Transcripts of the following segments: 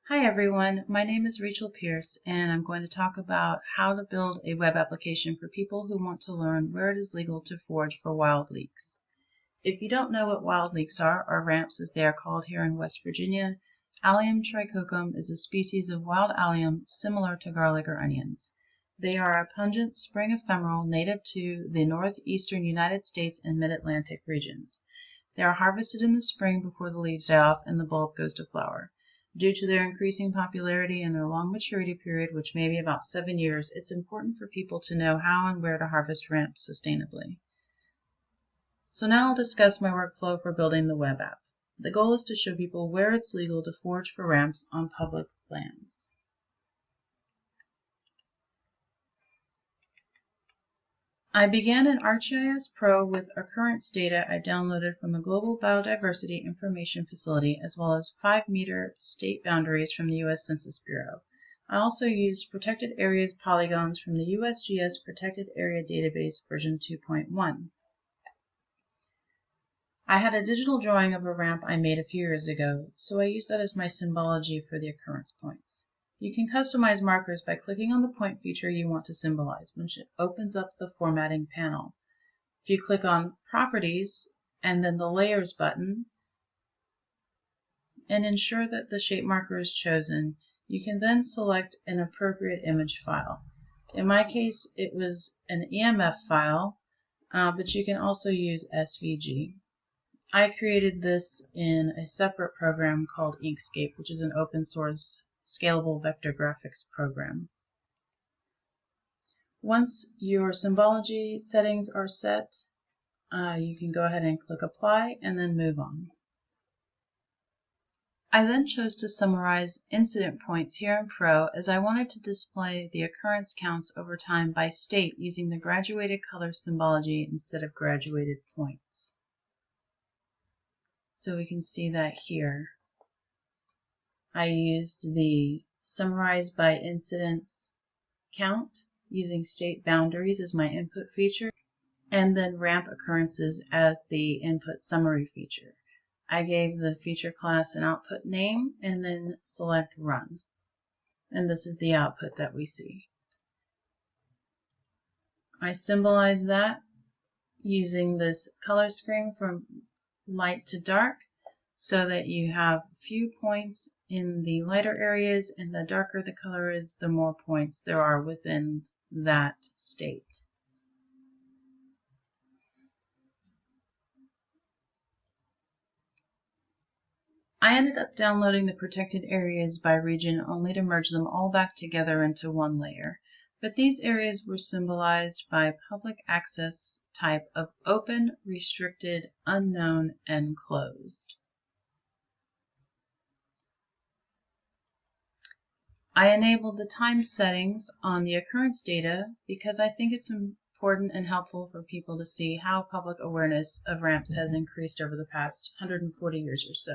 Hi everyone, my name is Rachel Pierce and I'm going to talk about how to build a web application for people who want to learn where it is legal to forage for wild leeks. If you don't know what wild leeks are, or ramps as they are called here in West Virginia, Allium trichocum is a species of wild allium similar to garlic or onions. They are a pungent spring ephemeral native to the northeastern United States and mid-Atlantic regions. They are harvested in the spring before the leaves die off and the bulb goes to flower. Due to their increasing popularity and their long maturity period, which may be about 7 years, it's important for people to know how and where to harvest ramps sustainably. So now I'll discuss my workflow for building the web app. The goal is to show people where it's legal to forage for ramps on public lands. I began in ArcGIS Pro with occurrence data I downloaded from the Global Biodiversity Information Facility, as well as 5-meter state boundaries from the U.S. Census Bureau. I also used protected areas polygons from the USGS Protected Area Database version 2.1. I had a digital drawing of a ramp I made a few years ago, so I used that as my symbology for the occurrence points. You can customize markers by clicking on the point feature you want to symbolize, which opens up the formatting panel. If you click on Properties and then the Layers button and ensure that the shape marker is chosen, you can then select an appropriate image file. In my case, it was an EMF file, but you can also use SVG. I created this in a separate program called Inkscape, which is an open source scalable vector graphics program. Once your symbology settings are set, you can go ahead and click Apply and then move on. I then chose to summarize incident points here in Pro as I wanted to display the occurrence counts over time by state using the graduated color symbology instead of graduated points. So we can see that here. I used the summarize by incidents count using state boundaries as my input feature, and then ramp occurrences as the input summary feature. I gave the feature class an output name and then select run. And this is the output that we see. I symbolize that using this color scheme from light to dark, so that you have few points in the lighter areas, and the darker the color is, the more points there are within that state. I ended up downloading the protected areas by region only to merge them all back together into one layer, but these areas were symbolized by public access type of open, restricted, unknown, and closed. I enabled the time settings on the occurrence data because I think it's important and helpful for people to see how public awareness of ramps has increased over the past 140 years or so.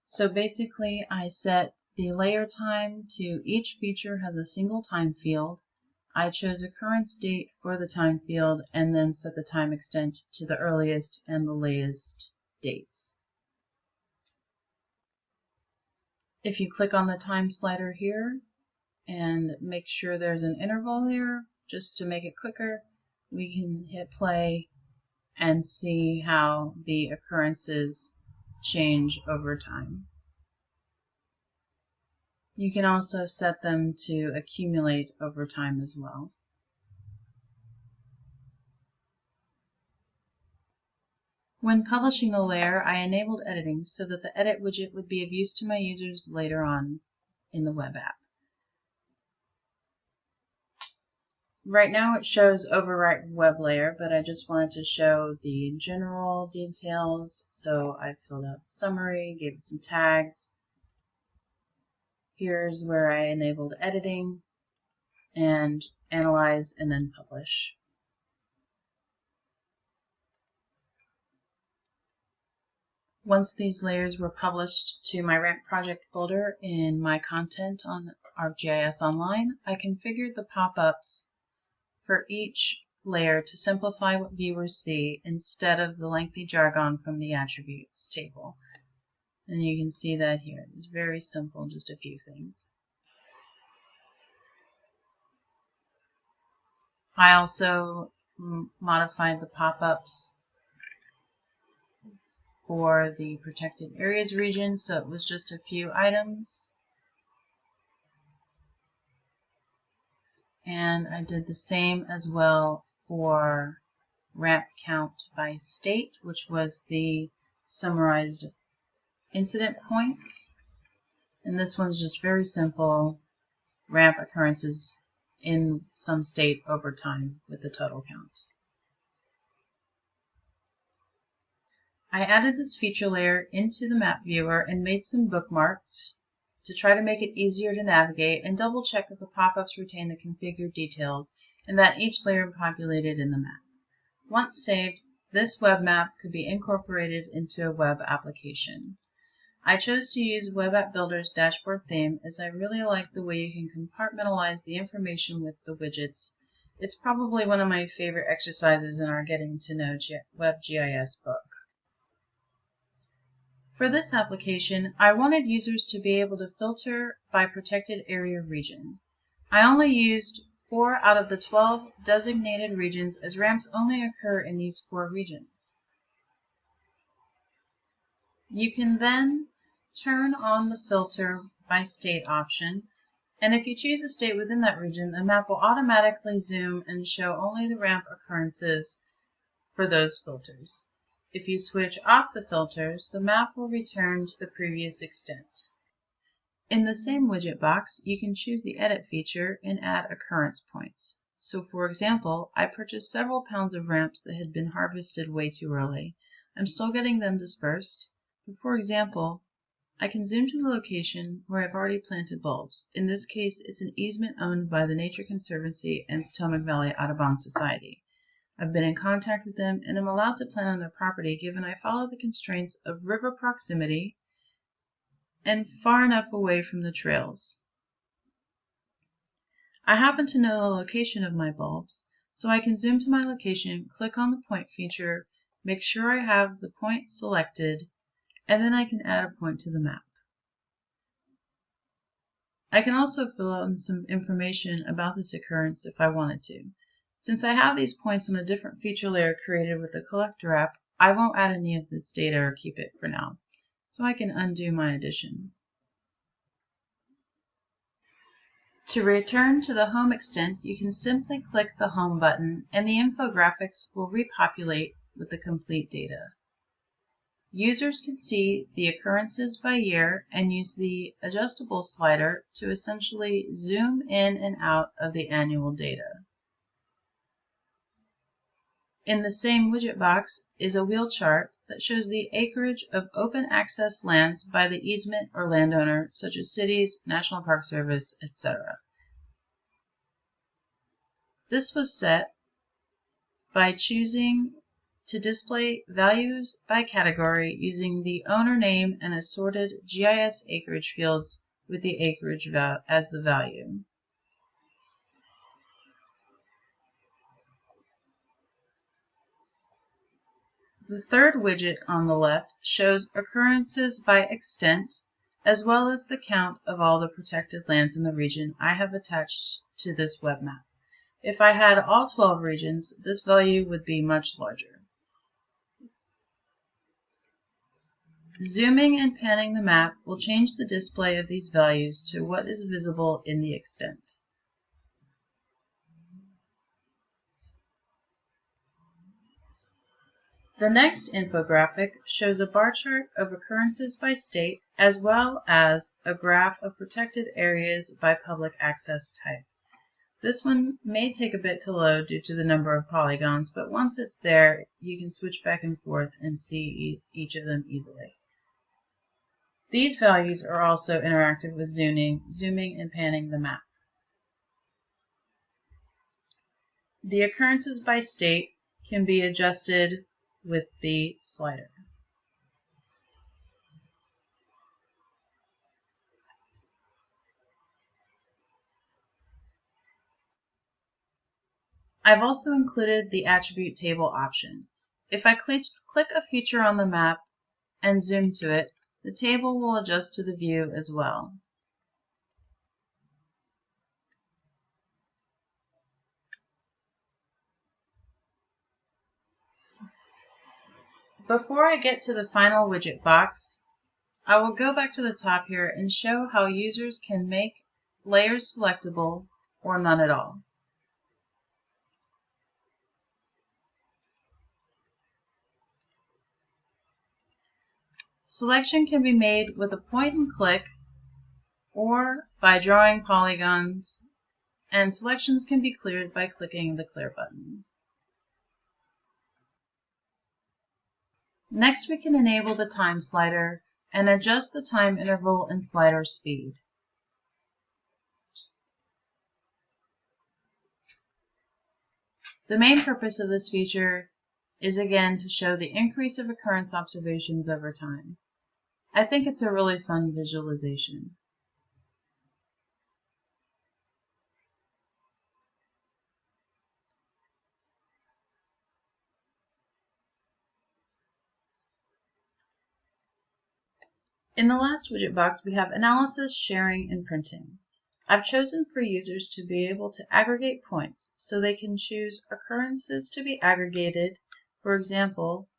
So basically, I set the layer time to each feature has a single time field. I chose occurrence date for the time field and then set the time extent to the earliest and the latest dates. If you click on the time slider here and make sure there's an interval here, just to make it quicker, we can hit play and see how the occurrences change over time. You can also set them to accumulate over time as well. When publishing the layer, I enabled editing so that the edit widget would be of use to my users later on in the web app. Right now it shows overwrite web layer, but I just wanted to show the general details, so I filled out the summary, gave it some tags. Here's where I enabled editing and analyze and then publish. Once these layers were published to my ramp project folder in my content on ArcGIS Online, I configured the pop-ups for each layer to simplify what viewers see instead of the lengthy jargon from the attributes table. And you can see that here. It's very simple, just a few things. I also modified the pop-ups for the protected areas region, so it was just a few items. And I did the same as well for ramp count by state, which was the summarized incident points. And this one's just very simple, ramp occurrences in some state over time with the total count. I added this feature layer into the map viewer and made some bookmarks to try to make it easier to navigate and double check that the pop-ups retain the configured details and that each layer populated in the map. Once saved, this web map could be incorporated into a web application. I chose to use Web App Builder's dashboard theme as I really like the way you can compartmentalize the information with the widgets. It's probably one of my favorite exercises in our Getting to Know Web GIS book. For this application, I wanted users to be able to filter by protected area region. I only used 4 out of the 12 designated regions as ramps only occur in these 4 regions. You can then turn on the filter by state option, and if you choose a state within that region, the map will automatically zoom and show only the ramp occurrences for those filters. If you switch off the filters, the map will return to the previous extent. In the same widget box, you can choose the edit feature and add occurrence points. So for example, I purchased several pounds of ramps that had been harvested way too early. I'm still getting them dispersed, but for example, I can zoom to the location where I've already planted bulbs. In this case, it's an easement owned by the Nature Conservancy and Potomac Valley Audubon Society. I've been in contact with them and am allowed to plant on their property given I follow the constraints of river proximity and far enough away from the trails. I happen to know the location of my bulbs, so I can zoom to my location, click on the point feature, make sure I have the point selected, and then I can add a point to the map. I can also fill in some information about this occurrence if I wanted to. Since I have these points on a different feature layer created with the Collector app, I won't add any of this data or keep it for now. So I can undo my addition. To return to the home extent, you can simply click the Home button and the infographics will repopulate with the complete data. Users can see the occurrences by year and use the adjustable slider to essentially zoom in and out of the annual data. In the same widget box is a wheel chart that shows the acreage of open access lands by the easement or landowner, such as cities, National Park Service, etc. This was set by choosing to display values by category using the owner name and assorted GIS acreage fields with the acreage as the value. The third widget on the left shows occurrences by extent, as well as the count of all the protected lands in the region I have attached to this web map. If I had all 12 regions, this value would be much larger. Zooming and panning the map will change the display of these values to what is visible in the extent. The next infographic shows a bar chart of occurrences by state, as well as a graph of protected areas by public access type. This one may take a bit to load due to the number of polygons, but once it's there, you can switch back and forth and see each of them easily. These values are also interactive with zooming and panning the map. The occurrences by state can be adjusted with the slider. I've also included the attribute table option. If I click a feature on the map and zoom to it, The table will adjust to the view as well. Before I get to the final widget box, I will go back to the top here and show how users can make layers selectable or none at all. Selection can be made with a point and click or by drawing polygons, and selections can be cleared by clicking the clear button. Next, we can enable the time slider and adjust the time interval and slider speed. The main purpose of this feature is again to show the increase of occurrence observations over time. I think it's a really fun visualization. In the last widget box, we have analysis, sharing, and printing. I've chosen for users to be able to aggregate points, so they can choose occurrences to be aggregated, for example,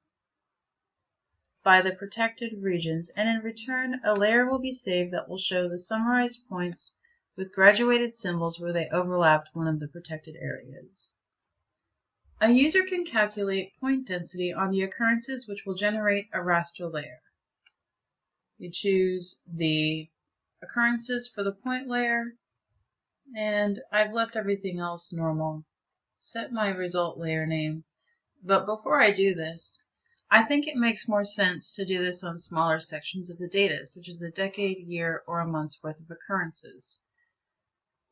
by the protected regions, and in return, a layer will be saved that will show the summarized points with graduated symbols where they overlapped one of the protected areas. A user can calculate point density on the occurrences, which will generate a raster layer. You choose the occurrences for the point layer, and I've left everything else normal. Set my result layer name. But before I do this, I think it makes more sense to do this on smaller sections of the data, such as a decade, year, or a month's worth of occurrences.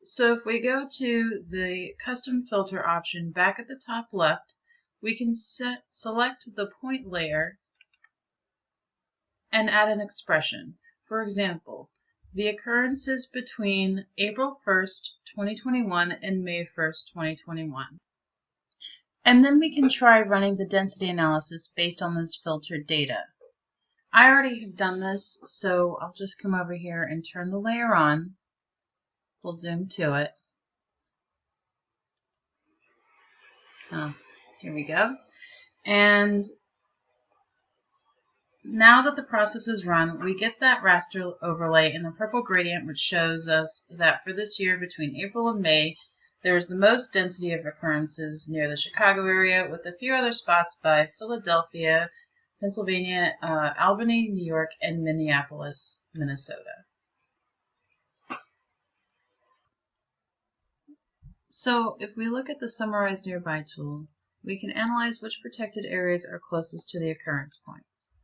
So if we go to the custom filter option back at the top left, we can select the point layer and add an expression. For example, the occurrences between April 1st, 2021 and May 1st, 2021. And then we can try running the density analysis based on this filtered data. I already have done this, so I'll just come over here and turn the layer on. We'll zoom to it. Here we go. And now that the process is run, we get that raster overlay in the purple gradient, which shows us that for this year between April and May, there was the most density of occurrences near the Chicago area, with a few other spots by Philadelphia, Pennsylvania, Albany, New York, and Minneapolis, Minnesota. So if we look at the Summarize Nearby tool, we can analyze which protected areas are closest to the occurrence points.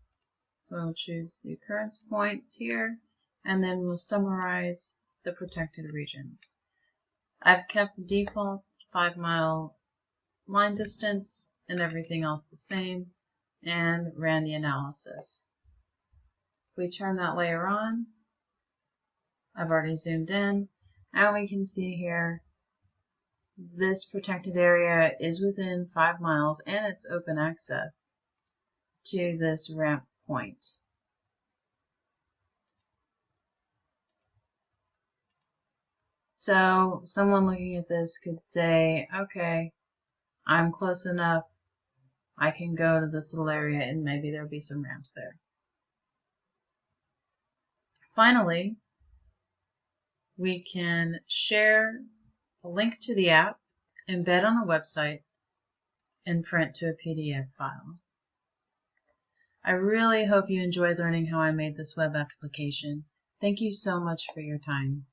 So we'll choose the occurrence points here, and then we'll summarize the protected regions. I've kept the default 5-mile line distance and everything else the same, and ran the analysis. If we turn that layer on, I've already zoomed in, and we can see here this protected area is within 5 miles, and it's open access to this ramp point. So someone looking at this could say, okay, I'm close enough, I can go to this little area and maybe there'll be some ramps there. Finally, we can share a link to the app, embed on a website, and print to a PDF file. I really hope you enjoyed learning how I made this web application. Thank you so much for your time.